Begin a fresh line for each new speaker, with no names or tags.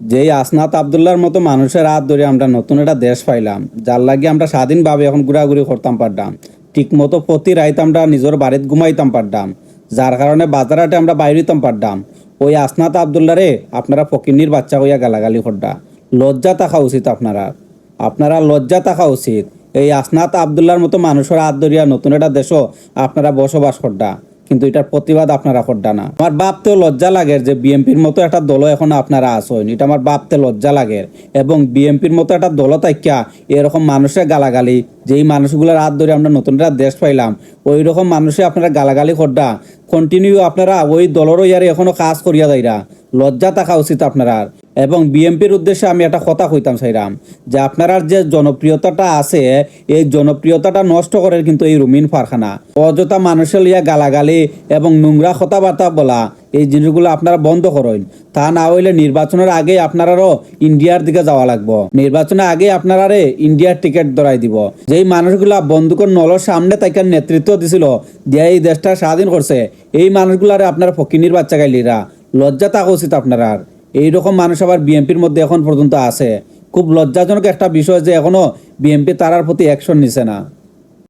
যেই আসনাত আবদুল্লাহর মতো মানুষের হাত ধরে আমরা নতুন একটা দেশ পাইলাম, যার লাগে আমরা স্বাধীনভাবে এখন ঘোরাঘুরি করতাম পারতাম। ঠিক মতো প্রতি রাইত আমরা নিজের বাড়িতে ঘুমাইতাম পারতাম, যার কারণে বাজারহাটে আমরা বাইরিতাম পারতাম। ওই আসনাত আবদুল্লারে আপনারা ফকিন্নির বাচ্চা হইয়া গালাগালি করডা। লজ্জা থাকা উচিত আপনারা লজ্জা থাকা উচিত। এই আসনাত আবদুল্লাহর মতো মানুষের হাত ধরিয়া নতুন একটা দেশও আপনারা বসবাস করডা, কিন্তু এটার প্রতিবাদ আপনারা করডা না। আমার ভাবতেও লজ্জা লাগে যে বিএনপির মতো একটা দলও এখন আপনারা আসেন, এটা আমার ভাবতে লজ্জা লাগে। এবং বিএনপির মতো একটা দলও থাকিয়া এরকম মানুষের গালাগালি, যেই মানুষগুলোর হাত ধরে আমরা নতুন একটা দেশ পাইলাম, ওই রকম মানুষে আপনারা গালাগালি করডা কন্টিনিউ আপনারা ওই দলেরও ইয়ারে এখনো কাজ করিয়া যাইরা। লজ্জা থাকা উচিত আপনারা। এবং বিএনপির উদ্দেশ্যে আমি একটা কথা কইতাম চাইরাম যে আপনার যে জনপ্রিয়তাটা আছে, এই জনপ্রিয়তাটা নষ্ট করে কিন্তু এই রুমিন ফারখানা অযথা মানুষের লিয়া গালাগালি এবং নোংরা কথাবার্তা বলা, এই জিনিসগুলো আপনারা বন্ধ করেন। তা না হইলে নির্বাচনের আগে আপনারারও ইন্ডিয়ার দিকে যাওয়া লাগবো। নির্বাচনের আগে আপনারারে ইন্ডিয়ার টিকিট ধরাই দিব। যেই মানুষগুলা বন্দুকের নলর সামনে তাইকার নেতৃত্ব দিছিল, দিয়ে এই দেশটা স্বাধীন করছে, এই মানুষগুলারে আপনারা ফকিনির বাচ্চা গাইলিরা। লজ্জা থাকা উচিত আপনারা। এইরকম মানুষ আবার বিএনপির মধ্যে এখন পর্যন্ত আছে। খুব লজ্জাজনক একটা বিষয় যে এখনো বিএনপি তারার প্রতি অ্যাকশন নিছে না।